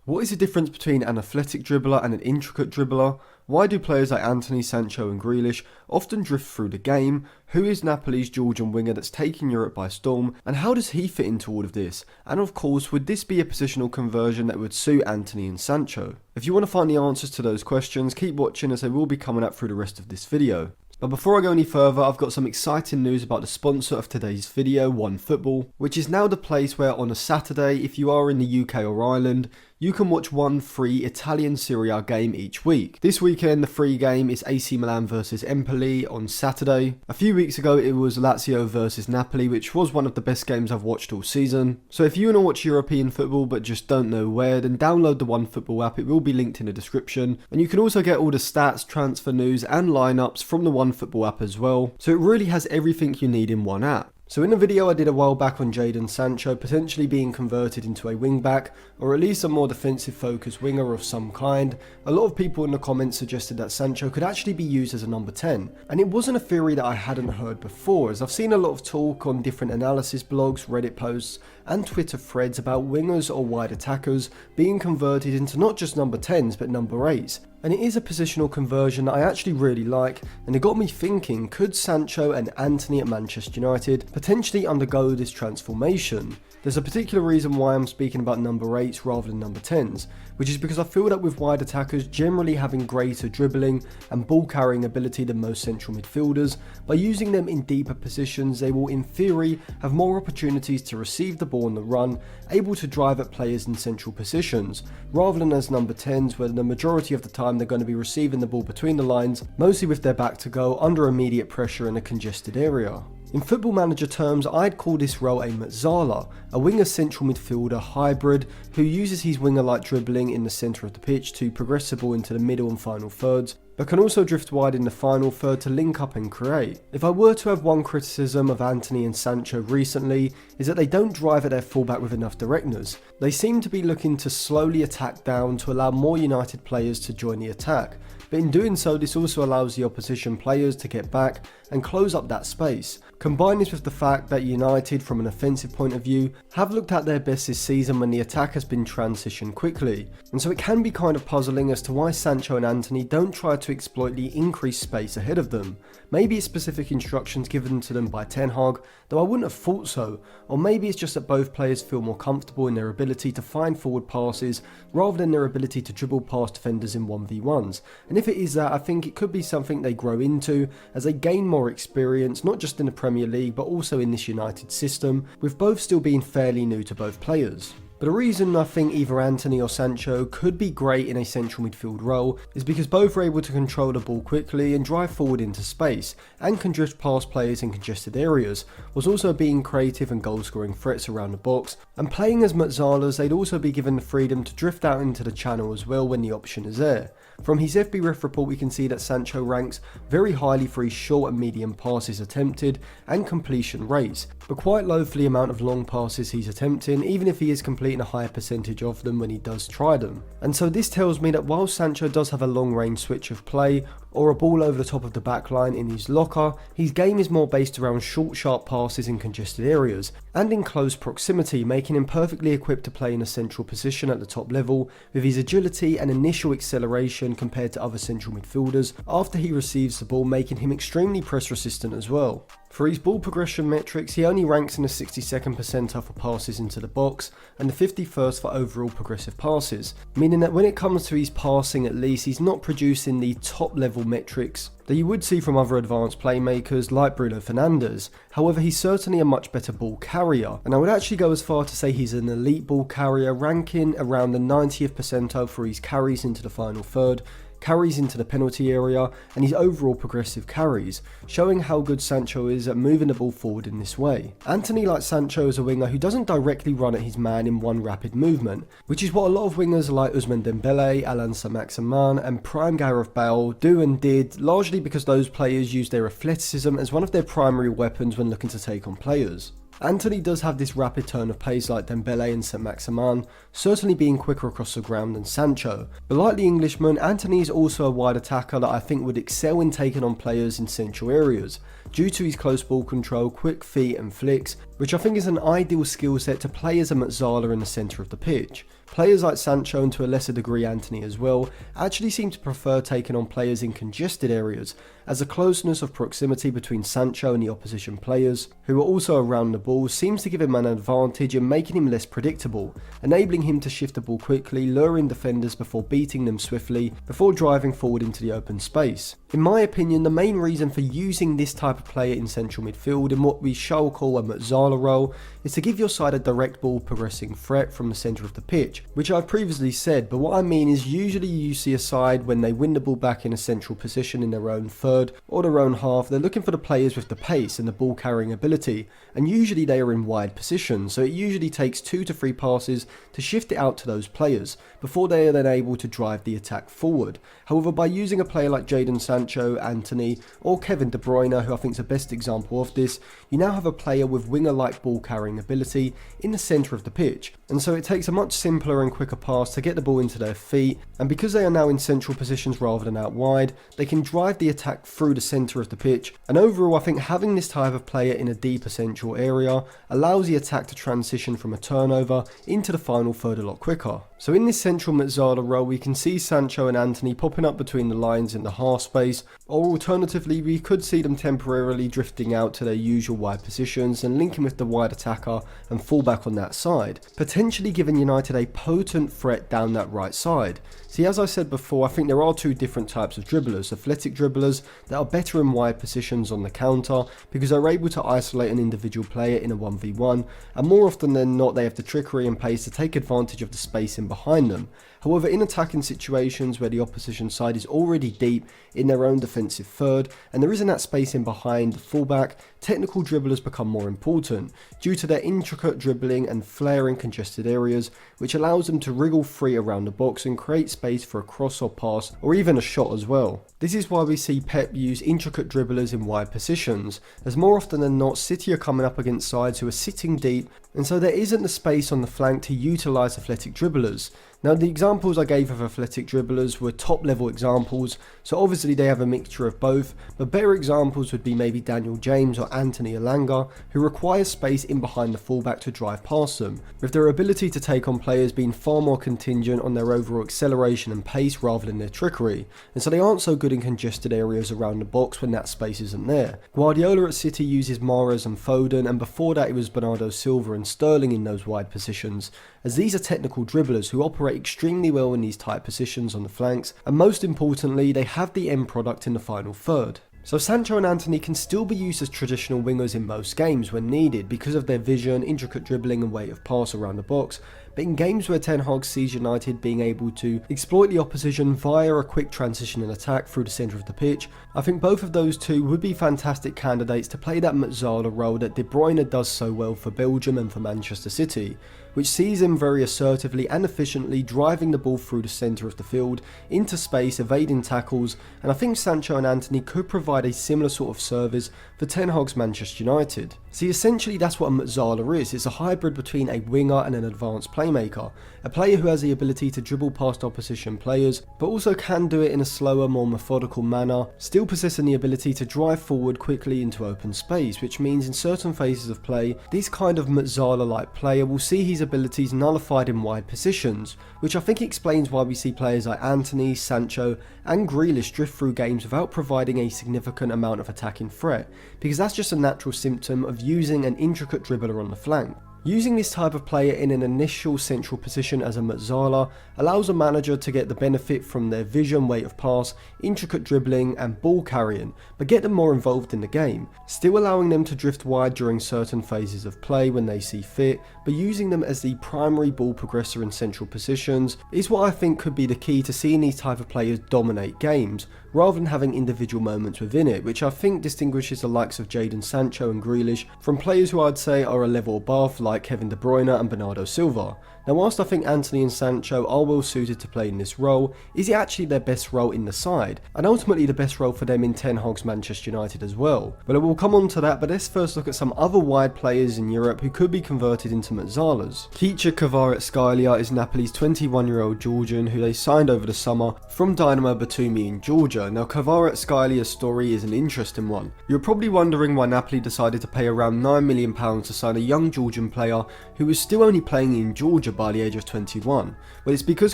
What is the difference between an athletic dribbler and an intricate dribbler? Why do players like Antony, Sancho and Grealish often drift through the game? Who is Napoli's Georgian winger that's taking Europe by storm? And how does he fit into all of this? And of course, would this be a positional conversion that would suit Antony and Sancho? If you want to find the answers to those questions, keep watching as they will be coming up through the rest of this video. But before I go any further, I've got some exciting news about the sponsor of today's video, OneFootball, which is now the place where on a Saturday, if you are in the UK or Ireland, you can watch one free Italian Serie A game each week. This weekend, the free game is AC Milan versus Empoli on Saturday. A few weeks ago, it was Lazio versus Napoli, which was one of the best games I've watched all season. So if you want to watch European football but just don't know where, then download the OneFootball app. It will be linked in the description. And you can also get all the stats, transfer news and lineups from the OneFootball app as well. So it really has everything you need in one app. So in a video I did a while back on Jadon Sancho potentially being converted into a wing back, or at least a more defensive focused winger of some kind, a lot of people in the comments suggested that Sancho could actually be used as a number 10. And it wasn't a theory that I hadn't heard before, as I've seen a lot of talk on different analysis blogs, Reddit posts and Twitter threads about wingers or wide attackers being converted into not just number 10s but number 8s. And it is a positional conversion that I actually really like, and it got me thinking, could Sancho and Antony at Manchester United potentially undergo this transformation? There's a particular reason why I'm speaking about number 8s rather than number 10s, which is because I feel that with wide attackers generally having greater dribbling and ball carrying ability than most central midfielders, by using them in deeper positions they will in theory have more opportunities to receive the ball on the run, able to drive at players in central positions, rather than as number 10s where the majority of the time they're going to be receiving the ball between the lines, mostly with their back to goal under immediate pressure in a congested area. In Football Manager terms, I'd call this role a Mezzala, a winger central midfielder hybrid who uses his winger-like dribbling in the centre of the pitch to progress the ball into the middle and final thirds, but can also drift wide in the final third to link up and create. If I were to have one criticism of Antony and Sancho recently, is that they don't drive at their fullback with enough directness. They seem to be looking to slowly attack down to allow more United players to join the attack, but in doing so this also allows the opposition players to get back and close up that space. Combine this with the fact that United, from an offensive point of view, have looked at their best this season when the attack has been transitioned quickly, and so it can be kind of puzzling as to why Sancho and Antony don't try to exploit the increased space ahead of them. Maybe it's specific instructions given to them by Ten Hag, though I wouldn't have thought so, or maybe it's just that both players feel more comfortable in their ability to find forward passes rather than their ability to dribble past defenders in 1v1s, and if it is that, I think it could be something they grow into as they gain more experience, not just in the Premier League but also in this United system, with both still being fairly new to both players. But a reason I think either Antony or Sancho could be great in a central midfield role is because both are able to control the ball quickly and drive forward into space, and can drift past players in congested areas, whilst also being creative and goal scoring threats around the box, and playing as Mezzalas they'd also be given the freedom to drift out into the channel as well when the option is there. From his FBref report we can see that Sancho ranks very highly for his short and medium passes attempted and completion rates, but quite low for the amount of long passes he's attempting, even if he is completing a higher percentage of them when he does try them. And so this tells me that while Sancho does have a long range switch of play, or a ball over the top of the back line in his locker, his game is more based around short sharp passes in congested areas, and in close proximity, making him perfectly equipped to play in a central position at the top level, with his agility and initial acceleration compared to other central midfielders after he receives the ball, making him extremely press resistant as well. For his ball progression metrics, he only ranks in the 62nd percentile for passes into the box and the 51st for overall progressive passes, meaning that when it comes to his passing at least, he's not producing the top level metrics that you would see from other advanced playmakers like Bruno Fernandes. However, he's certainly a much better ball carrier, and I would actually go as far to say he's an elite ball carrier, ranking around the 90th percentile for his carries into the final third, carries into the penalty area and his overall progressive carries, showing how good Sancho is at moving the ball forward in this way. Antony, like Sancho, is a winger who doesn't directly run at his man in one rapid movement, which is what a lot of wingers like Ousmane Dembele, Alan Saint-Maximin and prime Gareth Bale do and did, largely because those players use their athleticism as one of their primary weapons when looking to take on players. Antony does have this rapid turn of pace like Dembele and Saint-Maximin, certainly being quicker across the ground than Sancho, but like the Englishman, Antony is also a wide attacker that I think would excel in taking on players in central areas, due to his close ball control, quick feet and flicks, which I think is an ideal skill set to play as a Mezzala in the centre of the pitch. Players like Sancho, and to a lesser degree Antony as well, actually seem to prefer taking on players in congested areas, as the closeness of proximity between Sancho and the opposition players, who are also around the ball, seems to give him an advantage in making him less predictable, enabling him to shift the ball quickly, luring defenders before beating them swiftly, before driving forward into the open space. In my opinion, the main reason for using this type of player in central midfield in what we shall call a Mezzala role is to give your side a direct ball progressing threat from the centre of the pitch, which I've previously said, but what I mean is usually you see a side when they win the ball back in a central position in their own third or their own half, they're looking for the players with the pace and the ball carrying ability, and usually they are in wide positions, so it usually takes 2 to 3 passes to shift it out to those players before they are then able to drive the attack forward. However, by using a player like Jadon Sancho, Antony, or Kevin De Bruyne, who I think is the best example of this, you now have a player with winger-like ball carrying ability in the centre of the pitch, and so it takes a much simpler and quicker pass to get the ball into their feet, and because they are now in central positions rather than out wide, they can drive the attack through the centre of the pitch, and overall I think having this type of player in a deeper central area allows the attack to transition from a turnover into the final third a lot quicker. So in this central Mezzala role, we can see Sancho and Antony popping up between the lines in the half space, or alternatively we could see them temporarily drifting out to their usual wide positions and linking with the wide attacker and fullback on that side, potentially giving United a potent threat down that right side. See, as I said before, I think there are 2 different types of dribblers: athletic dribblers that are better in wide positions on the counter because they're able to isolate an individual player in a 1v1, and more often than not they have the trickery and pace to take advantage of the space in behind them. However, in attacking situations where the opposition side is already deep in their own defensive third and there isn't that space in behind the fullback, technical dribblers become more important due to their intricate dribbling and flair in congested areas, which allows them to wriggle free around the box and create space for a cross or pass or even a shot as well. This is why we see Pep use intricate dribblers in wide positions, as more often than not City are coming up against sides who are sitting deep, and so there isn't the space on the flank to utilise athletic dribblers. Now, the examples I gave of athletic dribblers were top level examples, so obviously they have a mixture of both, but better examples would be maybe Daniel James or Anthony Elanga, who require space in behind the fullback to drive past them, with their ability to take on players being far more contingent on their overall acceleration and pace rather than their trickery, and so they aren't so good in congested areas around the box when that space isn't there. Guardiola at City uses Mahrez and Foden, and before that it was Bernardo Silva and Sterling in those wide positions, as these are technical dribblers who operate extremely well in these tight positions on the flanks, and most importantly they have the end product in the final third. So Sancho and Antony can still be used as traditional wingers in most games when needed because of their vision, intricate dribbling and weight of pass around the box, but in games where Ten Hag sees United being able to exploit the opposition via a quick transition and attack through the centre of the pitch, I think both of those two would be fantastic candidates to play that Mezzala role that De Bruyne does so well for Belgium and for Manchester City, which sees him very assertively and efficiently driving the ball through the centre of the field, into space, evading tackles, and I think Sancho and Antony could provide a similar sort of service for Ten Hag's Manchester United. See, essentially that's what a Mezzala is. It's a hybrid between a winger and an advanced playmaker, a player who has the ability to dribble past opposition players, but also can do it in a slower, more methodical manner, still possessing the ability to drive forward quickly into open space, which means in certain phases of play, this kind of Mezzala-like player will see his abilities nullified in wide positions, which I think explains why we see players like Antony, Sancho and Grealish drift through games without providing a significant amount of attacking threat, because that's just a natural symptom of using an intricate dribbler on the flank. Using this type of player in an initial central position as a Mezzala allows a manager to get the benefit from their vision, weight of pass, intricate dribbling and ball carrying, but get them more involved in the game, still allowing them to drift wide during certain phases of play when they see fit, but using them as the primary ball progressor in central positions is what I think could be the key to seeing these type of players dominate games, rather than having individual moments within it, which I think distinguishes the likes of Jadon Sancho and Grealish from players who I'd say are a level above, like Kevin De Bruyne and Bernardo Silva. Now, whilst I think Antony and Sancho are well suited to play in this role, is it actually their best role in the side, and ultimately the best role for them in Ten Hag's Manchester United as well? Well, we'll come on to that, but let's first look at some other wide players in Europe who could be converted into Mezzalas. Khvicha Kvaratskhelia is Napoli's 21-year-old Georgian who they signed over the summer from Dynamo Batumi in Georgia. Now, Kvaratskhelia story is an interesting one. You're probably wondering why Napoli decided to pay around £9 million to sign a young Georgian player who was still only playing in Georgia by the age of 21? Well, it's because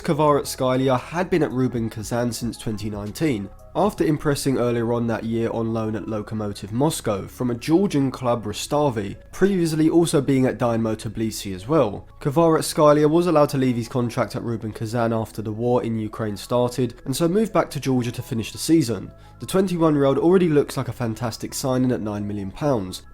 Kvaratskhelia had been at Rubin Kazan since 2019, after impressing earlier on that year on loan at Lokomotiv Moscow from a Georgian club Rustavi, previously also being at Dynamo Tbilisi as well. Kvaratskhelia was allowed to leave his contract at Rubin Kazan after the war in Ukraine started, and so moved back to Georgia to finish the season. The 21-year-old already looks like a fantastic signing at £9 million,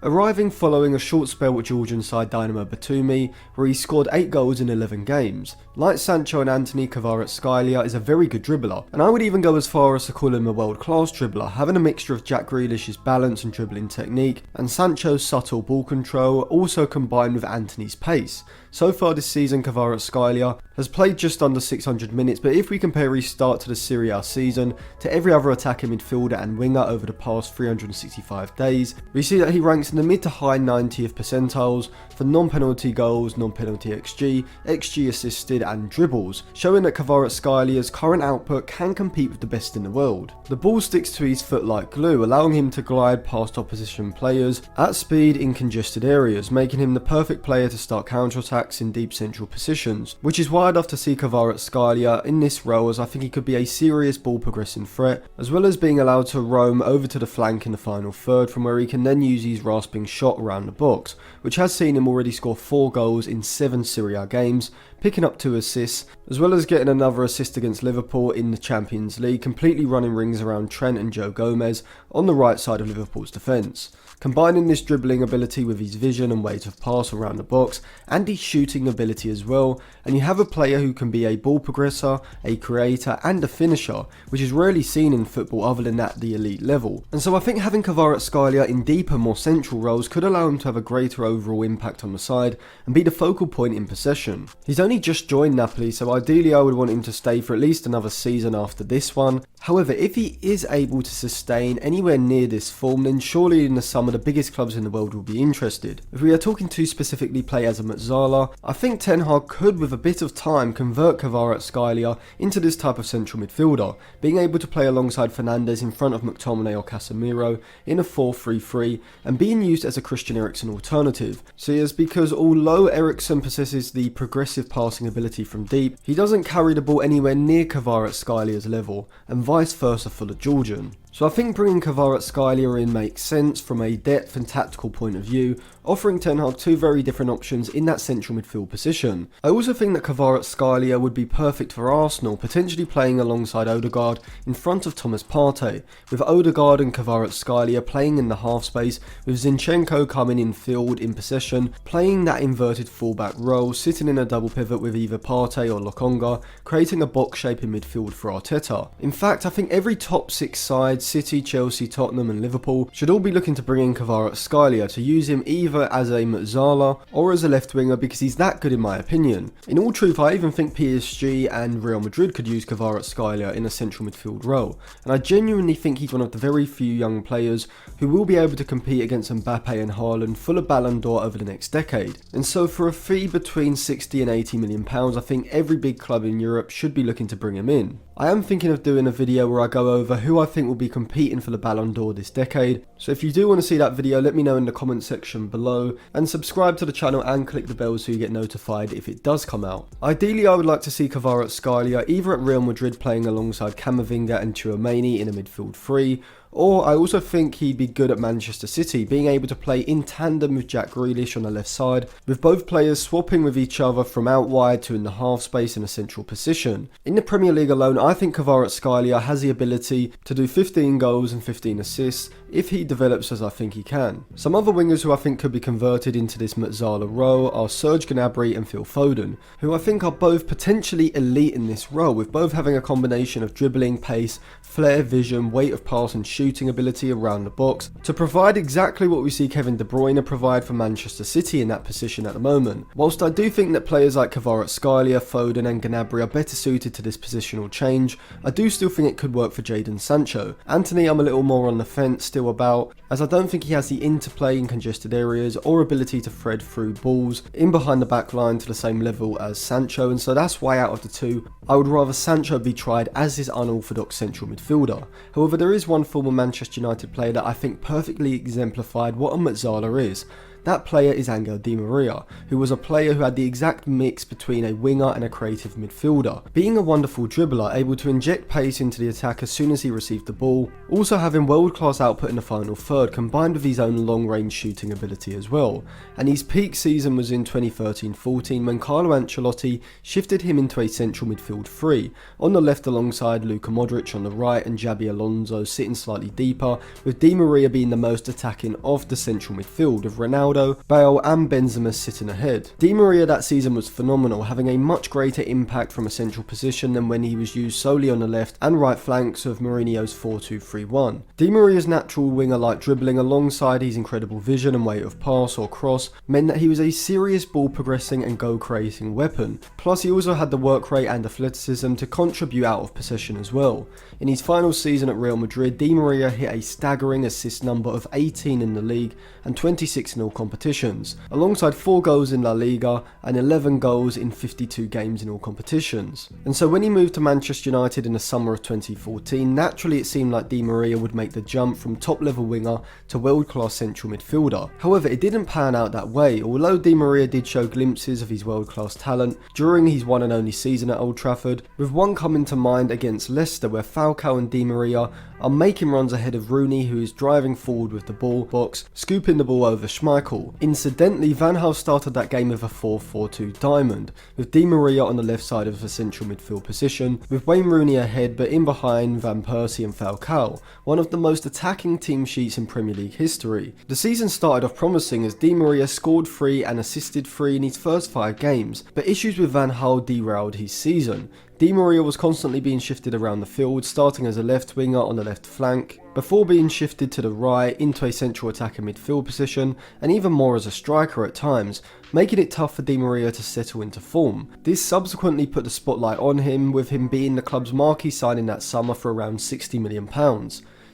arriving following a short spell with Georgian side Dynamo Batumi, where he scored 8 goals in 11 games. Like Sancho and Anthony, Kvaratskhelia is a very good dribbler, and I would even go as far as to call him a world-class dribbler, having a mixture of Jack Grealish's balance and dribbling technique, and Sancho's subtle ball control, also combined with Anthony's pace. So far this season, Kvaratskhelia has played just under 600 minutes, but if we compare his start to the Serie A season to every other attacking midfielder and winger over the past 365 days, we see that he ranks in the mid to high 90th percentiles for non-penalty goals, non-penalty XG, XG assisted and dribbles, showing that Kvaratskhelia current output can compete with the best in the world. The ball sticks to his foot like glue, allowing him to glide past opposition players at speed in congested areas, making him the perfect player to start counter-attacks in deep central positions, which is why I'd love to see Kvaratskhelia in this role, as I think he could be a serious ball progressing threat, as well as being allowed to roam over to the flank in the final third, from where he can then use his rasping shot around the box, which has seen him already score 4 goals in 7 Serie A games, picking up 2 assists, as well as getting another assist against Liverpool in the Champions League, completely running rings around Trent and Joe Gomez on the right side of Liverpool's defence. Combining this dribbling ability with his vision and weight of pass around the box, and his shooting ability as well, and you have a player who can be a ball progressor, a creator and a finisher, which is rarely seen in football other than at the elite level. And so I think having Kvaratskhelia in deeper, more central roles could allow him to have a greater overall impact on the side and be the focal point in possession. He's only just joined Napoli, so ideally I would want him to stay for at least another season after this one. However, if he is able to sustain anywhere near this form, then surely in the summer the biggest clubs in the world will be interested. If we are talking to specifically players of Mezzala, I think Ten Hag could, with a bit of time, convert Kvaratskhelia into this type of central midfielder, being able to play alongside Fernandes in front of McTominay or Casemiro in a 4-3-3, and being used as a Christian Eriksen alternative. So yes, because although Eriksen possesses the progressive passing ability from deep, he doesn't carry the ball anywhere near Kvaratskheilia's level, and vice versa for the Georgian. So I think bringing Kvaratskhelia in makes sense from a depth and tactical point of view, offering Ten Hag 2 very different options in that central midfield position. I also think that Kvaratskhelia would be perfect for Arsenal, potentially playing alongside Odegaard in front of Thomas Partey, with Odegaard and Kvaratskhelia playing in the half space, with Zinchenko coming in field in possession, playing that inverted fullback role, sitting in a double pivot with either Partey or Lokonga, creating a box shape in midfield for Arteta. In fact, I think every top 6 side, City, Chelsea, Tottenham and Liverpool, should all be looking to bring in Kvaratskhelia to use him either as a Mezzala or as a left winger, because he's that good in my opinion. In all truth, I even think PSG and Real Madrid could use Kvaratskhelia in a central midfield role, and I genuinely think he's one of the very few young players who will be able to compete against Mbappe and Haaland full of Ballon d'Or over the next decade. And so for a fee between 60 and 80 million pounds, I think every big club in Europe should be looking to bring him in. I am thinking of doing a video where I go over who I think will be competing for the Ballon d'Or this decade, so if you do want to see that video, let me know in the comment section below, and subscribe to the channel and click the bell so you get notified if it does come out. Ideally, I would like to see Kvaratskhelia either at Real Madrid playing alongside Camavinga and Tchouaméni in a midfield 3, or I also think he'd be good at Manchester City, being able to play in tandem with Jack Grealish on the left side, with both players swapping with each other from out wide to in the half space in a central position. In the Premier League alone, I think Kvaratskhelia has the ability to do 15 goals and 15 assists if he develops as I think he can. Some other wingers who I think could be converted into this Mezzala role are Serge Gnabry and Phil Foden, who I think are both potentially elite in this role, with both having a combination of dribbling, pace, flair, vision, weight of pass and shooting ability around the box to provide exactly what we see Kevin De Bruyne provide for Manchester City in that position at the moment. Whilst I do think that players like Kvaratskhelia, Foden and Gnabry are better suited to this positional change, I do still think it could work for Jadon Sancho. Anthony I'm a little more on the fence still about, as I don't think he has the interplay in congested areas or ability to thread through balls in behind the back line to the same level as Sancho, and so that's why out of the two I would rather Sancho be tried as his unorthodox central midfielder. However, there is one former Manchester United player that I think perfectly exemplified what a Mezzala is, That player is Angel Di Maria, who was a player who had the exact mix between a winger and a creative midfielder. Being a wonderful dribbler, able to inject pace into the attack as soon as he received the ball, also having world-class output in the final third combined with his own long-range shooting ability as well. And his peak season was in 2013-14 when Carlo Ancelotti shifted him into a central midfield three, on the left alongside Luka Modric on the right and Xabi Alonso sitting slightly deeper, with Di Maria being the most attacking of the central midfield, with Ronaldo, Bale and Benzema sitting ahead. Di Maria that season was phenomenal, having a much greater impact from a central position than when he was used solely on the left and right flanks of Mourinho's 4-2-3-1. Di Maria's natural winger-like dribbling alongside his incredible vision and weight of pass or cross meant that he was a serious ball progressing and goal creating weapon. Plus he also had the work rate and athleticism to contribute out of possession as well. In his final season at Real Madrid, Di Maria hit a staggering assist number of 18 in the league and 26 in all competitions, alongside 4 goals in La Liga and 11 goals in 52 games in all competitions. And so when he moved to Manchester United in the summer of 2014, naturally it seemed like Di Maria would make the jump from top level winger to world class central midfielder. However, it didn't pan out that way. Although Di Maria did show glimpses of his world class talent during his one and only season at Old Trafford, with one coming to mind against Leicester where Falcao and Di Maria are making runs ahead of Rooney, who is driving forward with the ball box, scooping the ball over Schmeichel. Incidentally, Van Gaal started that game with a 4-4-2 diamond, with Di Maria on the left side of the central midfield position, with Wayne Rooney ahead but in behind Van Persie and Falcao, one of the most attacking team sheets in Premier League history. The season started off promising as Di Maria scored 3 and assisted 3 in his first 5 games, but issues with Van Gaal derailed his season. Di Maria was constantly being shifted around the field, starting as a left winger on the left flank, before being shifted to the right into a central attacker midfield position, and even more as a striker at times, making it tough for Di Maria to settle into form. This subsequently put the spotlight on him, with him being the club's marquee signing that summer for around £60 million.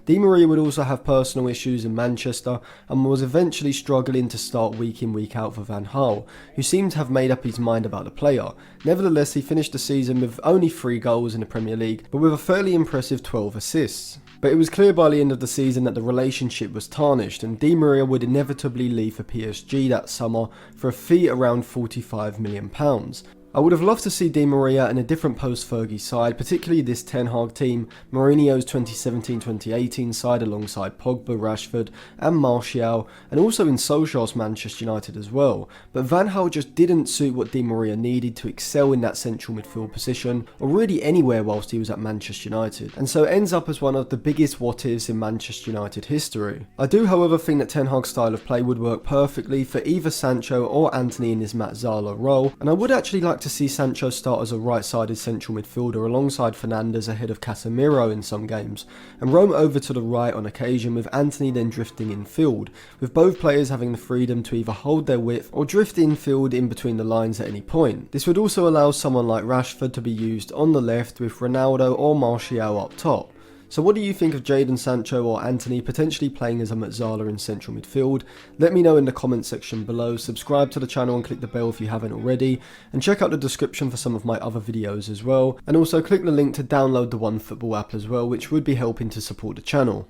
Di Maria would also have personal issues in Manchester and was eventually struggling to start week in week out for Van Gaal, who seemed to have made up his mind about the player. Nevertheless, he finished the season with only 3 goals in the Premier League, but with a fairly impressive 12 assists. But it was clear by the end of the season that the relationship was tarnished, and Di Maria would inevitably leave for PSG that summer for a fee around £45 million. I would have loved to see Di Maria in a different post-Fergie side, particularly this Ten Hag team, Mourinho's 2017-2018 side alongside Pogba, Rashford and Martial, and also in Solskjaer's Manchester United as well. But Van Gaal just didn't suit what Di Maria needed to excel in that central midfield position, or really anywhere whilst he was at Manchester United, and so ends up as one of the biggest what-ifs in Manchester United history. I do however think that Ten Hag's style of play would work perfectly for either Sancho or Antony in his Matt Zala role, and I would actually like to see Sancho start as a right-sided central midfielder alongside Fernandes ahead of Casemiro in some games, and roam over to the right on occasion, with Antony then drifting infield, with both players having the freedom to either hold their width or drift infield in between the lines at any point. This would also allow someone like Rashford to be used on the left with Ronaldo or Martial up top. So what do you think of Jadon Sancho or Antony potentially playing as a Mezzala in central midfield? Let me know in the comment section below, subscribe to the channel and click the bell if you haven't already, and check out the description for some of my other videos as well, and also click the link to download the OneFootball app as well, which would be helping to support the channel.